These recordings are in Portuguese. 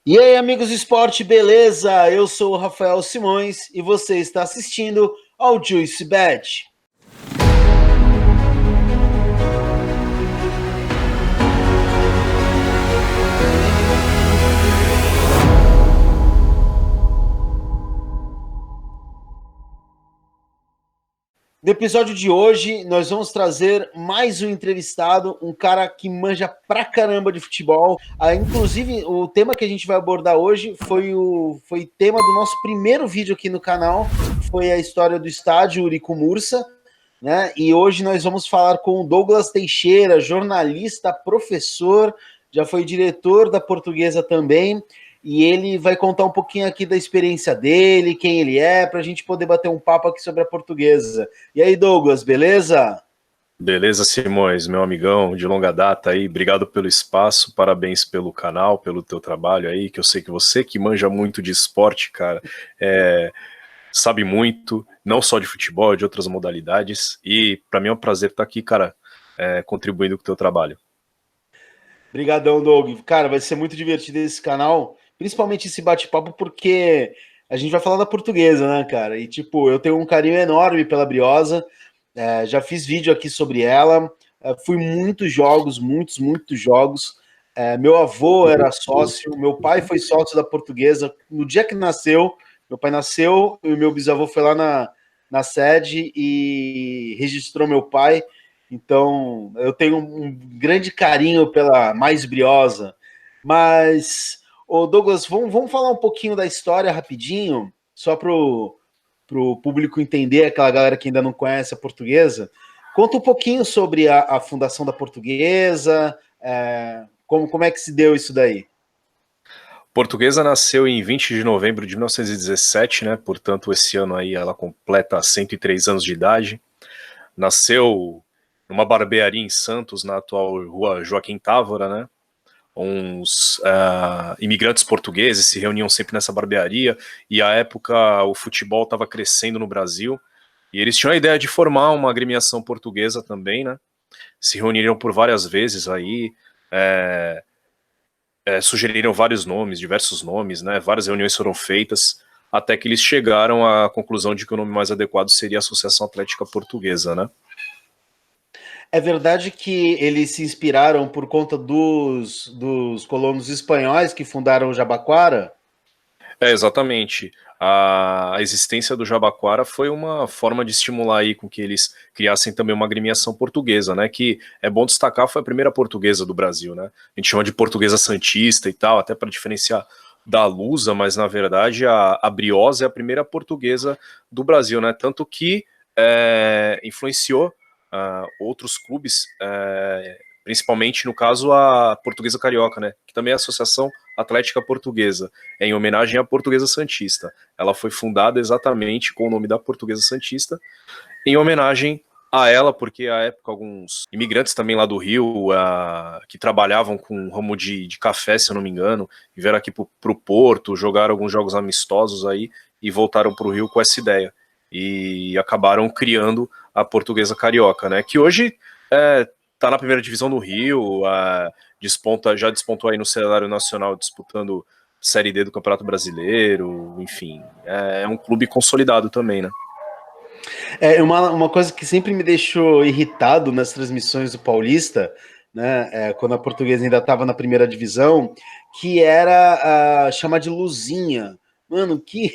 E aí, amigos do esporte, beleza? Eu sou o Rafael Simões e você está assistindo ao Juice Bet. No episódio de hoje, nós vamos trazer mais um entrevistado, um cara que manja pra caramba de futebol. Inclusive, o tema que a gente vai abordar hoje foi tema do nosso primeiro vídeo aqui no canal, foi a história do estádio Urico Mursa, né? E hoje nós vamos falar com o Douglas Teixeira, jornalista, professor, já foi diretor da Portuguesa também, e ele vai contar um pouquinho aqui da experiência dele, quem ele é, para a gente poder bater um papo aqui sobre a Portuguesa. E aí, Douglas, beleza? Beleza, Simões, meu amigão de longa data aí, obrigado pelo espaço, parabéns pelo canal, pelo teu trabalho aí, que eu sei que você que manja muito de esporte, cara, sabe muito, não só de futebol, de outras modalidades, e para mim é um prazer estar aqui, cara, contribuindo com o teu trabalho. Obrigadão, Doug. Cara, vai ser muito divertido esse canal, principalmente esse bate-papo, porque a gente vai falar da Portuguesa, né, cara? E, tipo, eu tenho um carinho enorme pela Briosa, já fiz vídeo aqui sobre ela, fui muitos jogos, muitos jogos. Meu avô era sócio, meu pai foi sócio da Portuguesa. No dia que nasceu, meu pai nasceu e o meu bisavô foi lá na sede e registrou meu pai. Então, eu tenho um grande carinho pela mais briosa. Mas, ô Douglas, vamos falar um pouquinho da história rapidinho, só para o público entender, aquela galera que ainda não conhece a Portuguesa. Conta um pouquinho sobre a fundação da Portuguesa, como é que se deu isso daí? Portuguesa nasceu em 20 de novembro de 1917, né, portanto esse ano aí ela completa 103 anos de idade. Nasceu numa barbearia em Santos, na atual rua Joaquim Távora, né? Uns imigrantes portugueses se reuniam sempre nessa barbearia, e à época o futebol estava crescendo no Brasil, e eles tinham a ideia de formar uma agremiação portuguesa também, né? Se reuniram por várias vezes aí, sugeriram vários nomes, diversos nomes, né? Várias reuniões foram feitas, até que eles chegaram à conclusão de que o nome mais adequado seria a Associação Atlética Portuguesa, né? É verdade que eles se inspiraram por conta dos colonos espanhóis que fundaram o Jabaquara? Exatamente. A existência do Jabaquara foi uma forma de estimular aí com que eles criassem também uma agremiação portuguesa, né? Que é bom destacar, foi a primeira portuguesa do Brasil, né? A gente chama de portuguesa santista e tal, até para diferenciar da Lusa, mas na verdade a Briosa é a primeira portuguesa do Brasil, né? Tanto que influenciou outros clubes, principalmente no caso a Portuguesa Carioca, né? Que também é a Associação Atlética Portuguesa, em homenagem à Portuguesa Santista. Ela foi fundada exatamente com o nome da Portuguesa Santista, em homenagem a ela, porque à época alguns imigrantes também lá do Rio, que trabalhavam com um ramo de café, se eu não me engano, e vieram aqui pro Porto, jogaram alguns jogos amistosos aí e voltaram pro Rio com essa ideia. E acabaram criando a Portuguesa Carioca, né? Que hoje tá na primeira divisão do Rio, já despontou aí no cenário nacional disputando Série D do Campeonato Brasileiro, enfim, é um clube consolidado também, né? Uma coisa que sempre me deixou irritado nas transmissões do Paulista, né, quando a Portuguesa ainda estava na primeira divisão, que era chamar de luzinha. Mano, que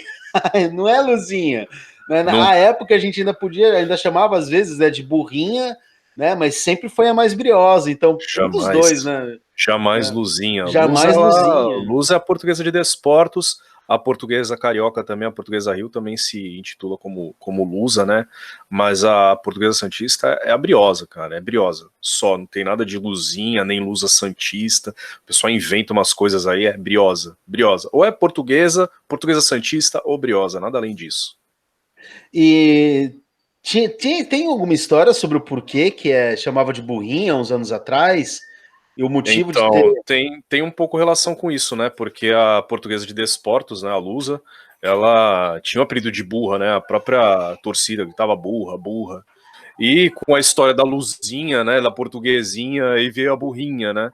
não é luzinha. Né? Não, Na época a gente ainda chamava às vezes, né, de burrinha, né, mas sempre foi a mais briosa. Então, um dos dois, né? jamais Luzinha. Jamais luzinha. Luz é a Portuguesa de Desportos, a Portuguesa Carioca também, a Portuguesa Rio também se intitula como Lusa, né? Mas a Portuguesa Santista é a Briosa, cara, é Briosa. Só, não tem nada de Luzinha, nem Lusa Santista. O pessoal inventa umas coisas aí, é Briosa. Briosa. Ou é Portuguesa, Portuguesa Santista ou Briosa, nada além disso. E tem alguma história sobre o porquê que chamava de burrinha uns anos atrás? E o motivo de ter. Então, tem um pouco relação com isso, né? Porque a Portuguesa de Desportos, né, a Lusa, ela tinha o apelido de burra, né? A própria torcida gritava burra, burra. E com a história da Luzinha, né, da portuguesinha, aí veio a burrinha, né?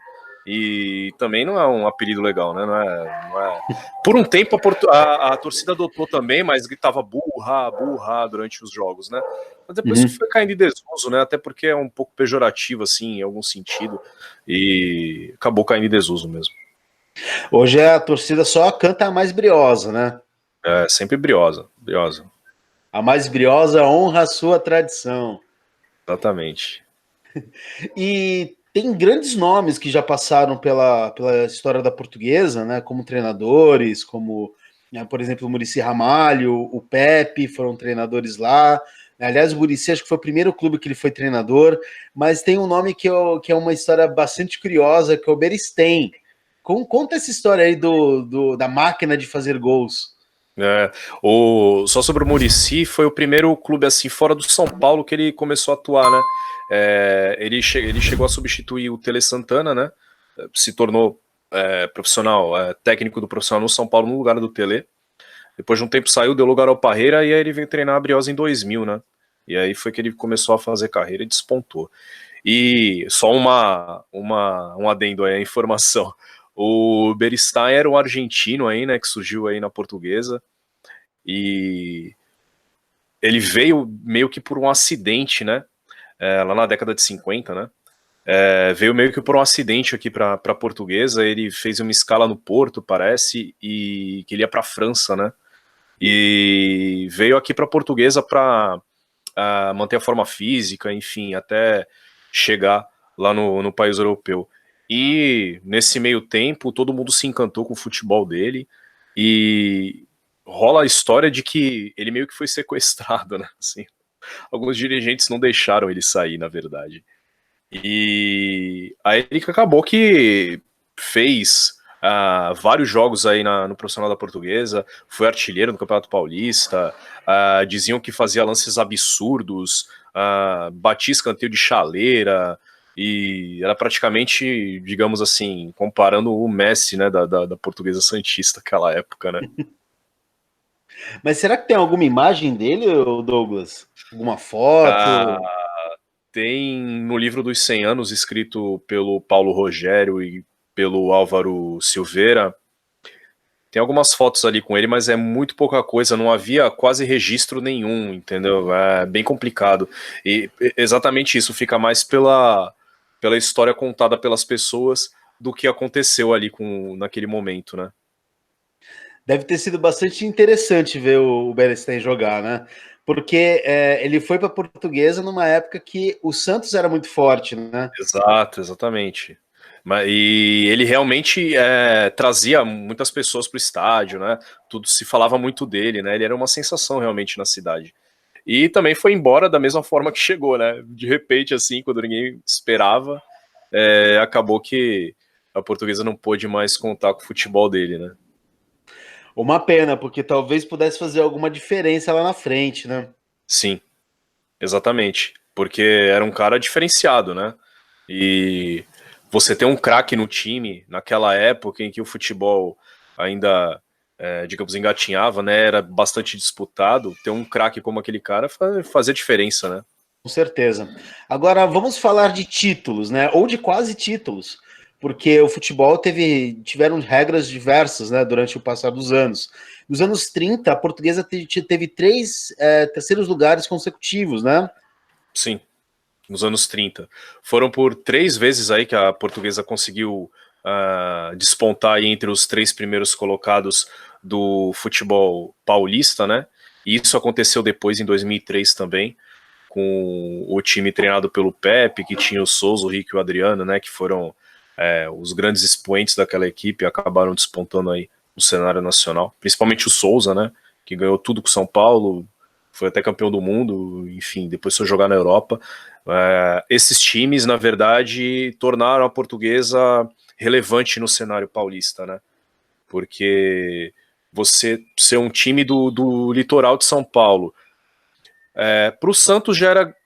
E também não é um apelido legal, né? Não é. Por um tempo a torcida adotou também, mas gritava burra, burra durante os jogos, né? Mas depois isso Uhum. foi caindo em desuso, né? Até porque é um pouco pejorativo, assim, em algum sentido. E acabou caindo em desuso mesmo. Hoje a torcida só canta a mais briosa, né? É sempre briosa, briosa. A mais briosa honra a sua tradição. Exatamente. E tem grandes nomes que já passaram pela história da Portuguesa, né? Como treinadores, como, né, por exemplo, o Muricy Ramalho, o Pepe foram treinadores lá. Aliás, o Muricy acho que foi o primeiro clube que ele foi treinador, mas tem um nome que é uma história bastante curiosa, que é o Beristain. Conta essa história aí da máquina de fazer gols. É, só sobre o Muricy, foi o primeiro clube assim fora do São Paulo que ele começou a atuar, né? Ele chegou a substituir o Tele Santana, né? Se tornou profissional, técnico do profissional no São Paulo no lugar do Tele. Depois de um tempo saiu, deu lugar ao Parreira e aí ele veio treinar a Briosa em 2000, né? E aí foi que ele começou a fazer carreira e despontou. E só um adendo aí, a informação. O Beristain era um argentino aí, né, que surgiu aí na Portuguesa, e ele veio meio que por um acidente, né, lá na década de 50, né, veio meio que por um acidente aqui para Portuguesa. Ele fez uma escala no Porto, parece, e que ele ia para França, né, e veio aqui para Portuguesa para manter a forma física, enfim, até chegar lá no país europeu. E nesse meio tempo, todo mundo se encantou com o futebol dele, e rola a história de que ele meio que foi sequestrado, né? Assim, alguns dirigentes não deixaram ele sair, na verdade. E aí ele acabou que fez vários jogos aí no profissional da Portuguesa, foi artilheiro no Campeonato Paulista, diziam que fazia lances absurdos, batia escanteio de chaleira, e era praticamente, digamos assim, comparando o Messi, né, da Portuguesa Santista naquela época, né? Mas será que tem alguma imagem dele, Douglas? Alguma Ah, foto? tem no livro dos 100 anos, escrito pelo Paulo Rogério e pelo Álvaro Silveira, tem algumas fotos ali com ele, mas é muito pouca coisa, não havia quase registro nenhum, entendeu? É bem complicado. E exatamente isso, fica mais pela história contada pelas pessoas do que aconteceu ali naquele momento, né? Deve ter sido bastante interessante ver o Beristain jogar, né? Porque ele foi para a Portuguesa numa época que o Santos era muito forte, né? Exato, exatamente. E ele realmente trazia muitas pessoas para o estádio, né? Tudo se falava muito dele, né? Ele era uma sensação realmente na cidade. E também foi embora da mesma forma que chegou, né? De repente, assim, quando ninguém esperava, acabou que a Portuguesa não pôde mais contar com o futebol dele, né? Uma pena, porque talvez pudesse fazer alguma diferença lá na frente, né? Sim, exatamente. Porque era um cara diferenciado, né? E você ter um craque no time naquela época em que o futebol ainda, digamos, engatinhava, né? Era bastante disputado. Ter um craque como aquele cara fazia diferença, né? Com certeza. Agora vamos falar de títulos, né? Ou de quase títulos, porque o futebol tiveram regras diversas, né? Durante o passar dos anos. Nos anos 30, a Portuguesa teve três terceiros lugares consecutivos, né? Sim, nos anos 30. Foram por 3 vezes aí que a Portuguesa conseguiu despontar aí entre os 3 primeiros colocados do futebol paulista, né? E isso aconteceu depois em 2003 também, com o time treinado pelo Pepe, que tinha o Souza, o Rick e o Adriano, né? Que foram os grandes expoentes daquela equipe, acabaram despontando aí no cenário nacional, principalmente o Souza, né? Que ganhou tudo com São Paulo, foi até campeão do mundo, enfim, depois foi jogar na Europa. Esses times, na verdade, tornaram a Portuguesa relevante no cenário paulista, né? Porque você ser um time do litoral de São Paulo, para o Santos já era.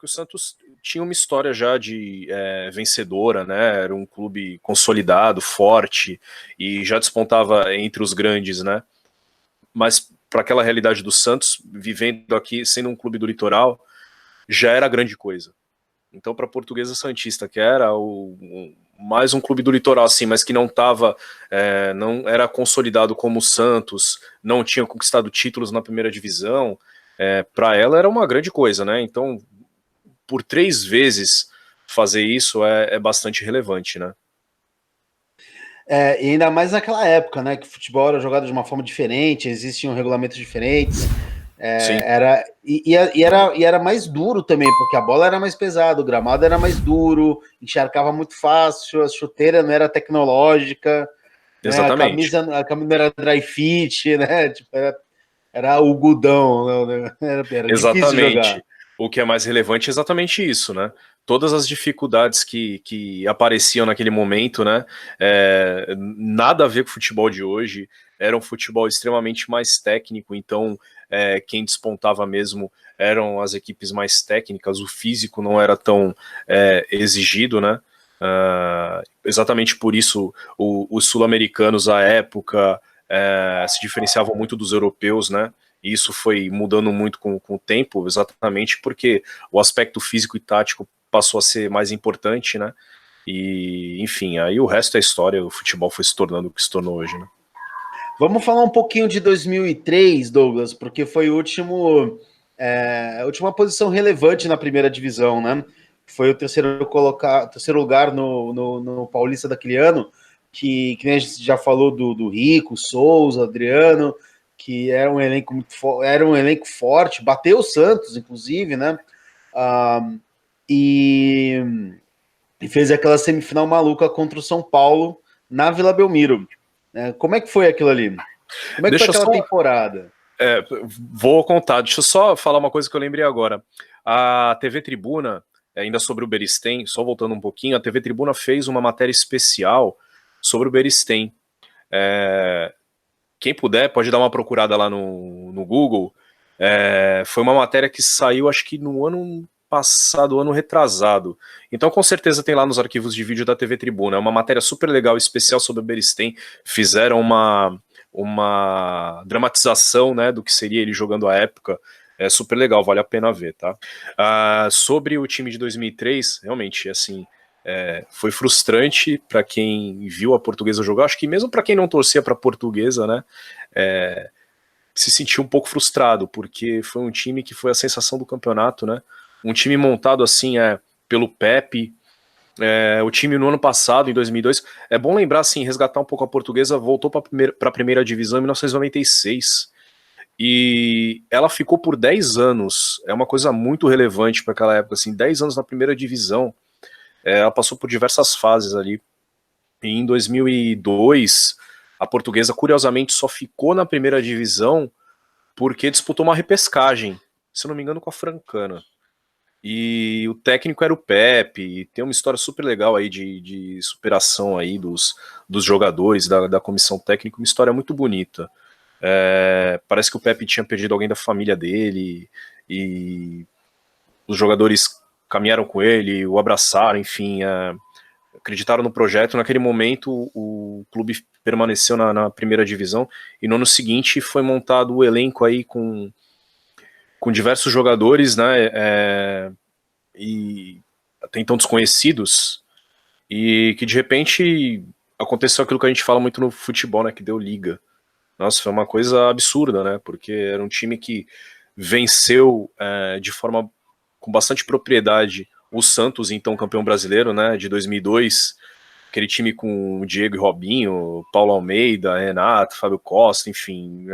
O Santos tinha uma história já de vencedora, né? Era um clube consolidado, forte, e já despontava entre os grandes, né? Mas para aquela realidade do Santos, vivendo aqui, sendo um clube do litoral, já era grande coisa. Então, para a Portuguesa Santista, que era mais um clube do litoral, assim, mas que não estava, não era consolidado como o Santos, não tinha conquistado títulos na primeira divisão, para ela era uma grande coisa, né? Então, por 3 vezes fazer isso é bastante relevante, né? E ainda mais naquela época, né? Que o futebol era jogado de uma forma diferente, existiam regulamentos diferentes. Sim, Era mais duro também, porque a bola era mais pesada, o gramado era mais duro, encharcava muito fácil, a chuteira não era tecnológica, né? exatamente. A camisa não era dry fit, né? Tipo, era algodão, né? Era difícil jogar. Exatamente. O que é mais relevante é exatamente isso, né? Todas as dificuldades que apareciam naquele momento, né? Nada a ver com o futebol de hoje. Era um futebol extremamente mais técnico, então quem despontava mesmo eram as equipes mais técnicas, o físico não era tão exigido, né? Exatamente por isso os sul-americanos à época se diferenciavam muito dos europeus, né? E isso foi mudando muito com o tempo, exatamente porque o aspecto físico e tático passou a ser mais importante, né? E, enfim, aí o resto é história, o futebol foi se tornando o que se tornou hoje, né? Vamos falar um pouquinho de 2003, Douglas, porque foi a última posição relevante na primeira divisão, né? Foi o terceiro lugar no Paulista daquele ano, que nem a gente já falou do Rico, Souza, Adriano, que era um elenco era um elenco forte, bateu o Santos, inclusive, né? Ah, e, e fez aquela semifinal maluca contra o São Paulo na Vila Belmiro. Né? Como é que foi aquilo ali? Como é que foi Deixa eu aquela só. temporada? É, vou contar, deixa eu só falar uma coisa que eu lembrei agora. A TV Tribuna, ainda sobre o Beristem, só voltando um pouquinho, a TV Tribuna fez uma matéria especial sobre o Beristem. Quem puder pode dar uma procurada lá no Google. Foi uma matéria que saiu, acho que no ano passado, ano retrasado. Então, com certeza tem lá nos arquivos de vídeo da TV Tribuna. É uma matéria super legal, especial sobre o Beristem. Fizeram uma dramatização, né, do que seria ele jogando à época. É super legal, vale a pena ver, tá? Sobre o time de 2003, realmente, assim, foi frustrante para quem viu a Portuguesa jogar. Acho que mesmo para quem não torcia para a Portuguesa, né, se sentiu um pouco frustrado, porque foi um time que foi a sensação do campeonato, né? Um time montado assim pelo Pepe. O time no ano passado, em 2002, é bom lembrar, assim, resgatar um pouco a Portuguesa, voltou para a primeira divisão em 1996 e ela ficou por 10 anos. É uma coisa muito relevante para aquela época, assim, 10 anos na primeira divisão. Ela passou por diversas fases ali. E em 2002, a Portuguesa, curiosamente, só ficou na primeira divisão porque disputou uma repescagem, se não me engano, com a Francana. E o técnico era o Pepe, e tem uma história super legal aí de superação aí dos jogadores, da comissão técnica, uma história muito bonita. Parece que o Pepe tinha perdido alguém da família dele, e os jogadores caminharam com ele, o abraçaram, enfim, acreditaram no projeto. Naquele momento, o clube permaneceu na primeira divisão, e no ano seguinte foi montado o elenco aí com diversos jogadores, né, e até então desconhecidos, e que de repente aconteceu aquilo que a gente fala muito no futebol, né, que deu liga. Nossa, foi uma coisa absurda, né, porque era um time que venceu de forma com bastante propriedade o Santos, então campeão brasileiro, né, de 2002, aquele time com o Diego e Robinho, Paulo Almeida, Renato, Fábio Costa, enfim,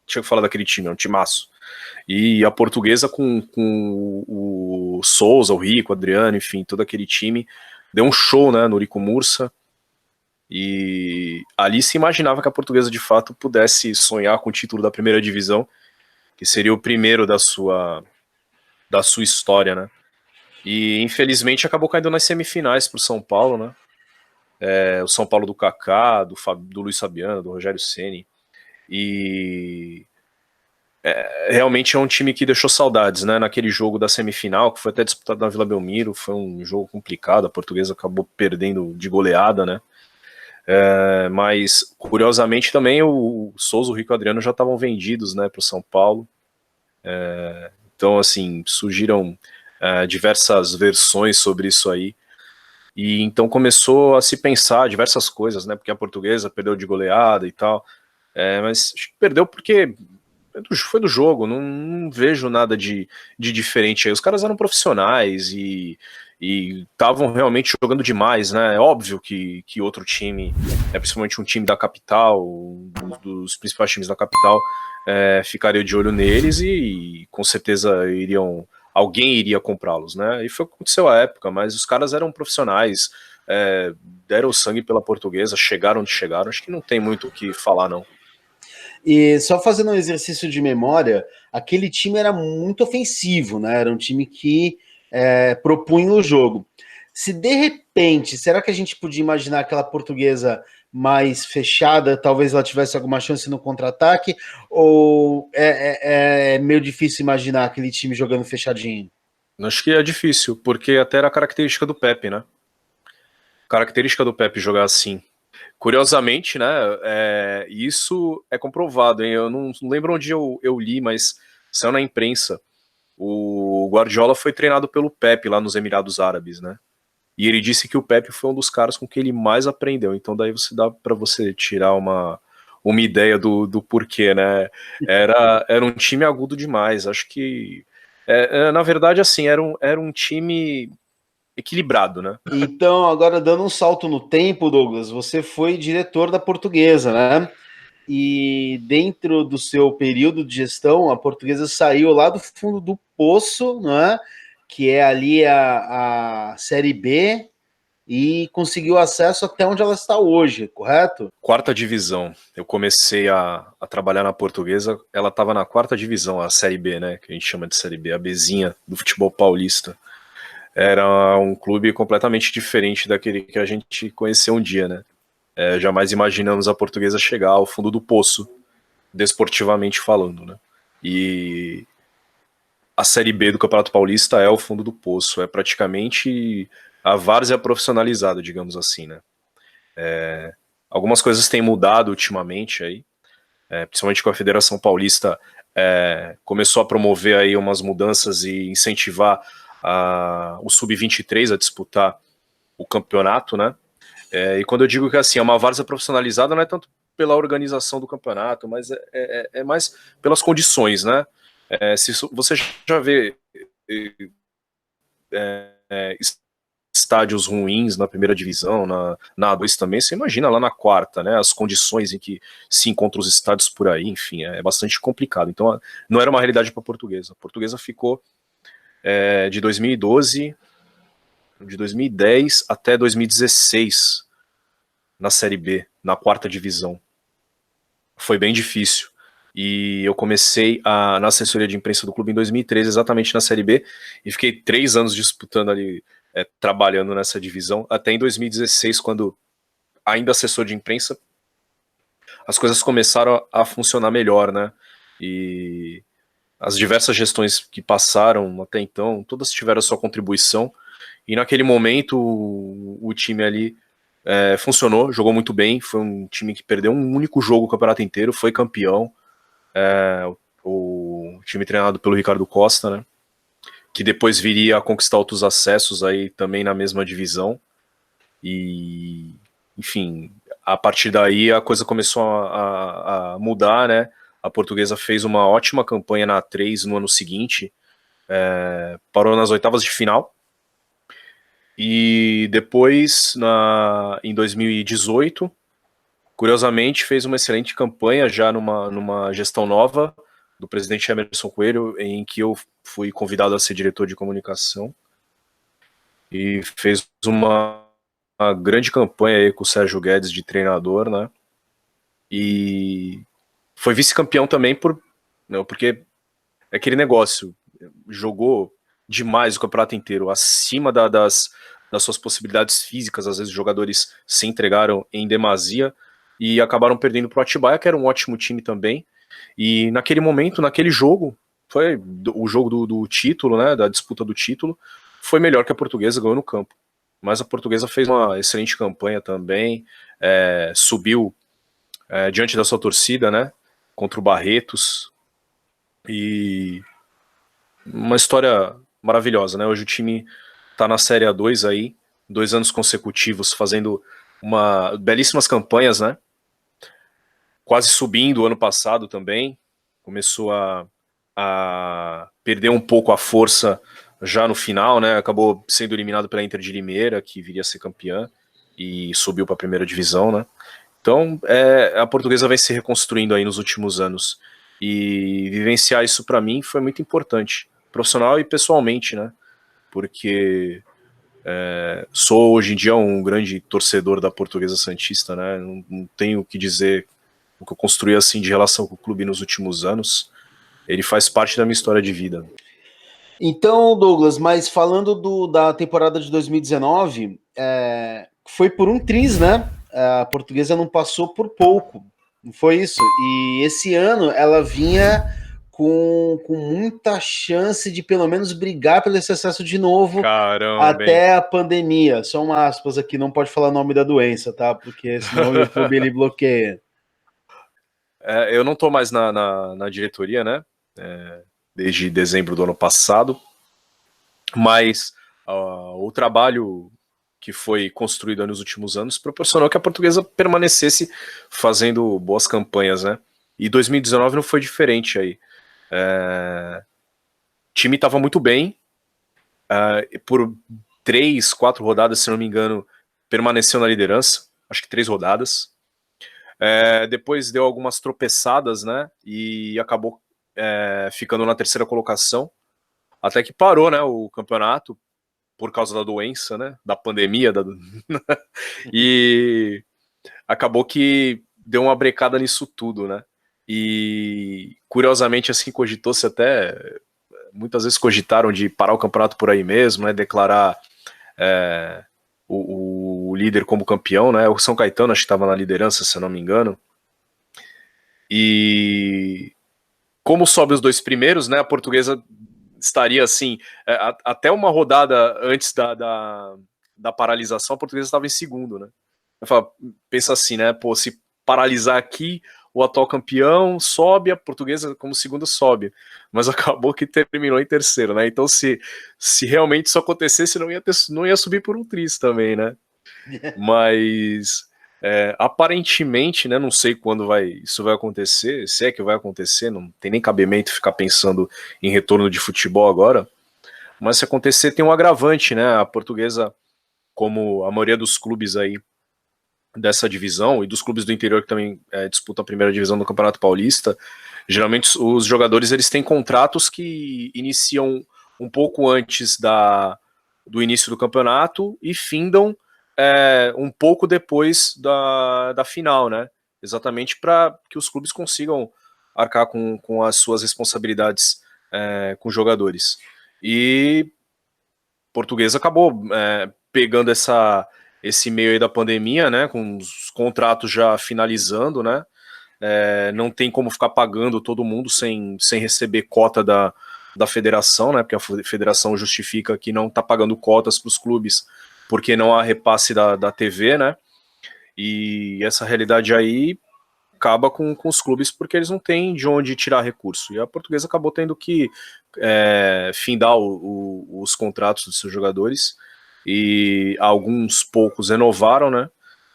tinha que falar daquele time, é um timaço. E a Portuguesa com o Souza, o Rico, o Adriano, enfim, todo aquele time, deu um show, né, no Rico Mursa, e ali se imaginava que a Portuguesa de fato pudesse sonhar com o título da primeira divisão, que seria o primeiro da sua história, né. E infelizmente acabou caindo nas semifinais pro São Paulo, né. O São Paulo do Kaká, do Luiz Fabiano, do Rogério Ceni, e realmente é um time que deixou saudades, né? Naquele jogo da semifinal, que foi até disputado na Vila Belmiro, foi um jogo complicado, a Portuguesa acabou perdendo de goleada, né? Mas, curiosamente, também o Souza, o Rico e o Adriano já estavam vendidos, né, para o São Paulo. Então, assim, surgiram diversas versões sobre isso aí. E então começou a se pensar diversas coisas, né? Porque a Portuguesa perdeu de goleada e tal. Mas acho que perdeu porque foi do jogo, não vejo nada de diferente aí. Os caras eram profissionais e estavam realmente jogando demais, né? É óbvio que outro time, principalmente um time da capital, dos principais times da capital, ficaria de olho neles e com certeza alguém iria comprá-los, né? E foi o que aconteceu à época, mas os caras eram profissionais, deram sangue pela Portuguesa, chegaram onde chegaram, acho que não tem muito o que falar, não. E só fazendo um exercício de memória, aquele time era muito ofensivo, né? Era um time que propunha o jogo. Se de repente, será que a gente podia imaginar aquela Portuguesa mais fechada, talvez ela tivesse alguma chance no contra-ataque, ou é meio difícil imaginar aquele time jogando fechadinho? Acho que é difícil, porque até era a característica do Pepe, né? Característica do Pepe jogar assim. Curiosamente, né? Isso é comprovado, hein? Eu não lembro onde eu li, mas saiu na imprensa. O Guardiola foi treinado pelo Pepe lá nos Emirados Árabes, né? E ele disse que o Pepe foi um dos caras com que ele mais aprendeu. Então daí dá para você tirar uma ideia do porquê, né? Era um time agudo demais. Acho que na verdade assim era um time equilibrado, né? Então, agora dando um salto no tempo, Douglas, você foi diretor da Portuguesa, né? E dentro do seu período de gestão, a Portuguesa saiu lá do fundo do poço, né? Que é ali a Série B, e conseguiu acesso até onde ela está hoje, correto? Quarta divisão. Eu comecei a trabalhar na Portuguesa, ela estava na quarta divisão, a Série B, né? Que a gente chama de Série B, a Bzinha do futebol paulista. Era um clube completamente diferente daquele que a gente conheceu um dia, né? Jamais imaginamos a Portuguesa chegar ao fundo do poço, desportivamente falando, né? E a Série B do Campeonato Paulista é o fundo do poço, é praticamente a várzea profissionalizada, digamos assim, né? Algumas coisas têm mudado ultimamente aí, principalmente com a Federação Paulista começou a promover aí umas mudanças e incentivar o Sub-23 a disputar o campeonato, né? E quando eu digo que assim, é uma várzea profissionalizada, não é tanto pela organização do campeonato, mas é mais pelas condições, né? Se você já vê estádios ruins na primeira divisão, na A2 também, você imagina lá na quarta, né? As condições em que se encontram os estádios por aí, enfim, é bastante complicado. Então, não era uma realidade para a Portuguesa. A Portuguesa ficou de 2012, de 2010 até 2016 na Série B, na quarta divisão. Foi bem difícil. E eu comecei na assessoria de imprensa do clube em 2013, exatamente na Série B, e fiquei 3 anos disputando ali, trabalhando nessa divisão, até em 2016, quando, ainda assessor de imprensa, as coisas começaram a funcionar melhor, né? E as diversas gestões que passaram até então, todas tiveram a sua contribuição, e naquele momento o time ali funcionou, jogou muito bem, foi um time que perdeu um único jogo o campeonato inteiro, foi campeão, o time treinado pelo Ricardo Costa, né, que depois viria a conquistar outros acessos aí também na mesma divisão, e enfim, a partir daí a coisa começou a mudar, né, a Portuguesa fez uma ótima campanha na A3 no ano seguinte, parou nas oitavas de final, e depois, em 2018, curiosamente, fez uma excelente campanha já numa gestão nova do presidente Emerson Coelho, em que eu fui convidado a ser diretor de comunicação, e fez uma grande campanha aí com o Sérgio Guedes de treinador, né? E foi vice-campeão também porque é aquele negócio, jogou demais o campeonato inteiro, acima das suas possibilidades físicas, às vezes os jogadores se entregaram em demasia e acabaram perdendo para o Atibaia, que era um ótimo time também, e naquele momento, naquele jogo, foi o jogo do título, né, da disputa do título, foi melhor que a Portuguesa, ganhou no campo, mas a Portuguesa fez uma excelente campanha também, subiu diante da sua torcida, né, contra o Barretos, e uma história maravilhosa, né? Hoje o time tá na Série A2 aí, 2 anos consecutivos fazendo belíssimas campanhas, né? Quase subindo o ano passado também. Começou a perder um pouco a força já no final, né? Acabou sendo eliminado pela Inter de Limeira, que viria a ser campeã, e subiu para a primeira divisão, né? Então, a Portuguesa vem se reconstruindo aí nos últimos anos. E vivenciar isso para mim foi muito importante, profissional e pessoalmente, né? Porque sou hoje em dia um grande torcedor da Portuguesa Santista, né? Não tenho o que dizer o que eu construí assim de relação com o clube nos últimos anos. Ele faz parte da minha história de vida. Então, Douglas, mas falando da temporada de 2019, foi por um triz, né? A Portuguesa não passou por pouco, não foi isso? E esse ano ela vinha com muita chance de pelo menos brigar pelo esse acesso de novo. Caramba, até a pandemia. Só uma aspas aqui, não pode falar o nome da doença, tá? Porque senão o YouTube ele bloqueia. Eu não tô mais na diretoria, né? Desde dezembro do ano passado, mas o trabalho que foi construído nos últimos anos proporcionou que a Portuguesa permanecesse fazendo boas campanhas, né? E 2019 não foi diferente aí. O time estava muito bem, por 3, 4 rodadas, se não me engano, permaneceu na liderança, acho que 3 rodadas. Depois deu algumas tropeçadas, né? E acabou ficando na terceira colocação, até que parou, né, o campeonato por causa da doença, né, da pandemia, e acabou que deu uma brecada nisso tudo, né? E curiosamente assim cogitou-se até, muitas vezes cogitaram de parar o campeonato por aí mesmo, né, declarar o líder como campeão, né? O São Caetano acho que estava na liderança, se eu não me engano. E como sobe os 2 primeiros, né? A Portuguesa estaria assim, até uma rodada antes da paralisação, a Portuguesa estava em segundo, né? Pensa assim, né? Pô, se paralisar aqui, o atual campeão sobe, a Portuguesa como segunda sobe, mas acabou que terminou em terceiro, né? Então se realmente isso acontecesse, não ia subir por um triz também, né? Mas aparentemente, né? Não sei quando isso vai acontecer, se é que vai acontecer, não tem nem cabimento ficar pensando em retorno de futebol agora. Mas se acontecer, tem um agravante, né? A Portuguesa, como a maioria dos clubes aí dessa divisão e dos clubes do interior que também disputam a primeira divisão do Campeonato Paulista, geralmente os jogadores eles têm contratos que iniciam um pouco antes do início do campeonato e findam um pouco depois da final, né? Exatamente para que os clubes consigam arcar com as suas responsabilidades com os jogadores. E Portuguesa acabou pegando esse meio aí da pandemia, né, com os contratos já finalizando, né, não tem como ficar pagando todo mundo sem receber cota da federação, né, porque a federação justifica que não está pagando cotas para os clubes porque não há repasse da TV, né, e essa realidade aí acaba com os clubes porque eles não têm de onde tirar recurso, e a Portuguesa acabou tendo que findar os contratos dos seus jogadores, e alguns poucos renovaram, né?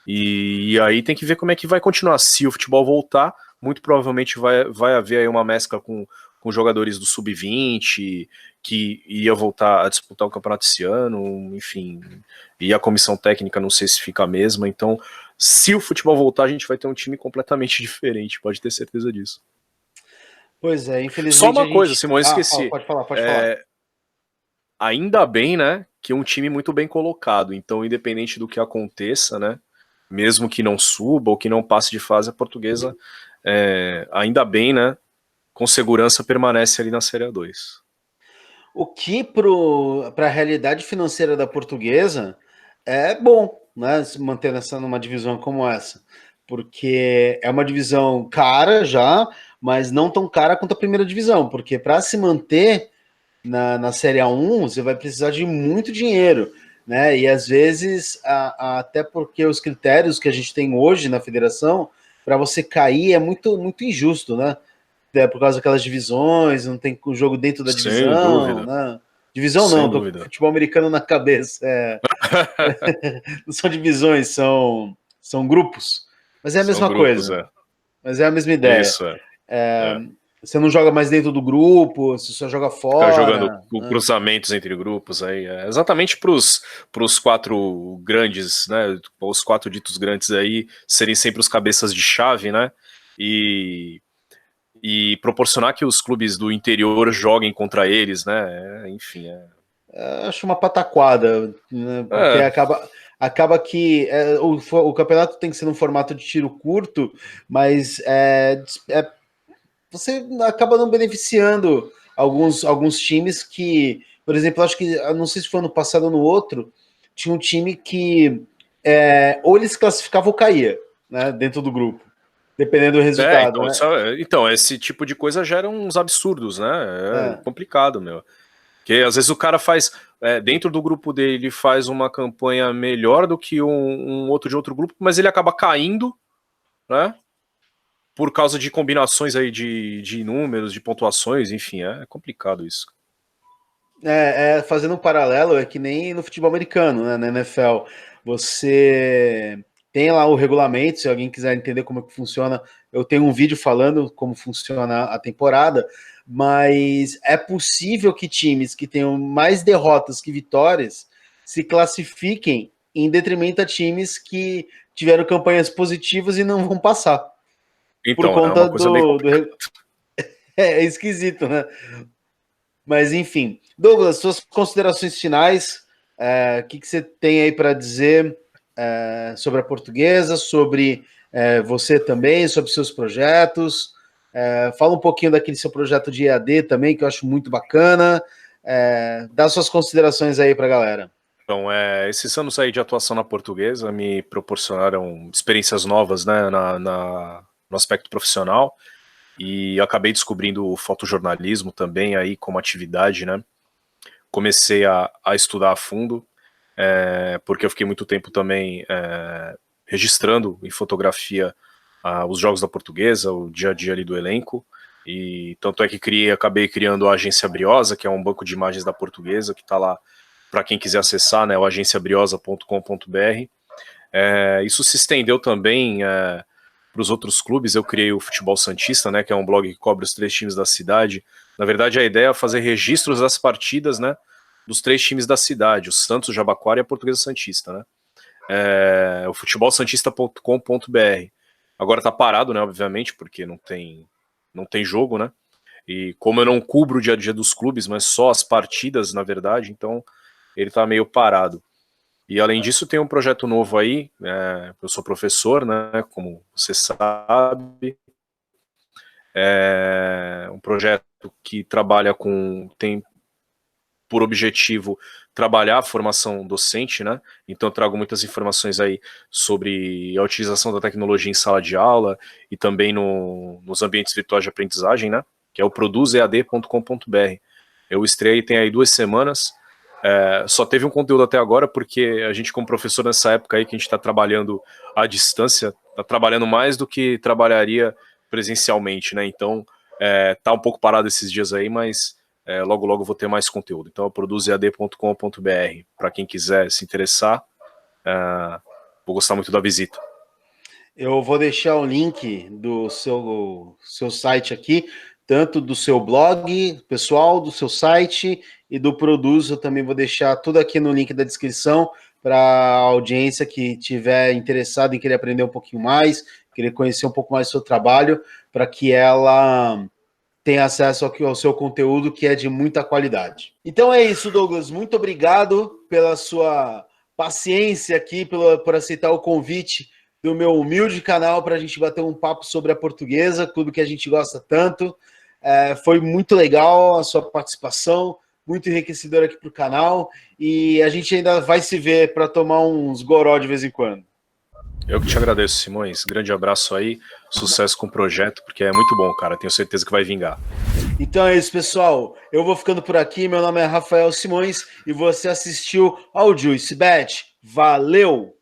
E aí tem que ver como é que vai continuar. Se o futebol voltar, muito provavelmente vai haver aí uma mescla com jogadores do Sub-20, que ia voltar a disputar o campeonato esse ano, enfim, e a comissão técnica não sei se fica a mesma, então se o futebol voltar, a gente vai ter um time completamente diferente, pode ter certeza disso. Pois é, infelizmente. Só uma coisa, Simão, eu esqueci. Pode falar. Ainda bem, né, que é um time muito bem colocado, então independente do que aconteça, né, mesmo que não suba ou que não passe de fase, a Portuguesa, ainda bem, né, com segurança permanece ali na Série A2. O que para a realidade financeira da Portuguesa é bom, né, se manter numa divisão como essa, porque é uma divisão cara já, mas não tão cara quanto a primeira divisão, porque para se manter na Série A1, você vai precisar de muito dinheiro, né? E às vezes, até porque os critérios que a gente tem hoje na federação, para você cair é muito, muito injusto, né? Por causa daquelas divisões, não tem o jogo dentro da divisão, né? Divisão Sem não, tô com dúvida. futebol americano na cabeça. Não são divisões, são grupos. Mas é a São mesma grupos, coisa. é. Mas é a mesma ideia. Isso, é. É, É. você não joga mais dentro do grupo, você só joga Ficar jogando fora. Né? cruzamentos entre grupos aí. É exatamente para os quatro grandes, né? Os quatro ditos grandes aí serem sempre os cabeças de chave, né? E, e proporcionar que os clubes do interior joguem contra eles, né? Enfim, Acho uma pataquada, né? Porque é, acaba que o campeonato tem que ser num formato de tiro curto, mas você acaba não beneficiando alguns times que, por exemplo, acho que, não sei se foi ano passado ou no outro, tinha um time que ou eles classificavam ou caía, né, dentro do grupo, dependendo do resultado, então, né? então, esse tipo de coisa gera uns absurdos, né? É É. complicado, meu. Porque às vezes o cara faz, dentro do grupo dele, ele faz uma campanha melhor do que um outro de outro grupo, mas ele acaba caindo, né? Por causa de combinações aí de números, de pontuações, enfim, é complicado isso. Fazendo um paralelo, é que nem no futebol americano, né, na NFL. Você tem lá o regulamento, se alguém quiser entender como é que funciona, eu tenho um vídeo falando como funciona a temporada, mas é possível que times que tenham mais derrotas que vitórias se classifiquem em detrimento a times que tiveram campanhas positivas e não vão passar. Por Então, é conta uma coisa bem complicada. É esquisito, né? Mas enfim, Douglas, suas considerações finais, o que você tem aí para dizer sobre a portuguesa, sobre você também, sobre seus projetos? Fala um pouquinho daquele seu projeto de EAD também, que eu acho muito bacana. Dá suas considerações aí para a galera. Então, esses anos aí de atuação na portuguesa me proporcionaram experiências novas, né, no aspecto profissional, e acabei descobrindo o fotojornalismo também aí como atividade, né? Comecei a estudar a fundo, porque eu fiquei muito tempo também registrando em fotografia os jogos da portuguesa, o dia a dia ali do elenco, e tanto é que acabei criando a Agência Briosa, que é um banco de imagens da portuguesa, que está lá para quem quiser acessar, né, o agenciabriosa.com.br. Isso se estendeu também para os outros clubes. Eu criei o Futebol Santista, né, que é um blog que cobre os 3 times da cidade. Na verdade, a ideia é fazer registros das partidas, né, dos 3 times da cidade, o Santos, o Jabaquara e a Portuguesa Santista, né? O futebolsantista.com.br. Agora tá parado, né, obviamente, porque não tem jogo, né? E como eu não cubro o dia a dia dos clubes, mas só as partidas, na verdade, então ele tá meio parado. E além disso, tem um projeto novo aí, eu sou professor, né, como você sabe, um projeto que tem por objetivo trabalhar a formação docente, né? Então eu trago muitas informações aí sobre a utilização da tecnologia em sala de aula e também nos ambientes virtuais de aprendizagem, né? Que é o produzead.com.br. Eu estreiei tem aí 2 semanas. Só teve um conteúdo até agora porque a gente, como professor nessa época aí que a gente está trabalhando à distância, está trabalhando mais do que trabalharia presencialmente, né? Então tá um pouco parado esses dias aí, mas logo logo vou ter mais conteúdo. Então eu produzead.com.br para quem quiser se interessar. Vou gostar muito da visita. Eu vou deixar o link do seu site aqui, tanto do seu blog pessoal, do seu site e do Produz. Eu também vou deixar tudo aqui no link da descrição para a audiência que tiver interessado em querer aprender um pouquinho mais, querer conhecer um pouco mais do seu trabalho, para que ela tenha acesso ao seu conteúdo, que é de muita qualidade. Então é isso, Douglas. Muito obrigado pela sua paciência aqui, por aceitar o convite do meu humilde canal para a gente bater um papo sobre a portuguesa, clube que a gente gosta tanto. Foi muito legal a sua participação, muito enriquecedor aqui para o canal, e a gente ainda vai se ver para tomar uns goró de vez em quando. Eu que te agradeço, Simões. Grande abraço aí, sucesso com o projeto, porque é muito bom, cara. Tenho certeza que vai vingar. Então é isso, pessoal. Eu vou ficando por aqui. Meu nome é Rafael Simões e você assistiu ao Juice Bet. Valeu!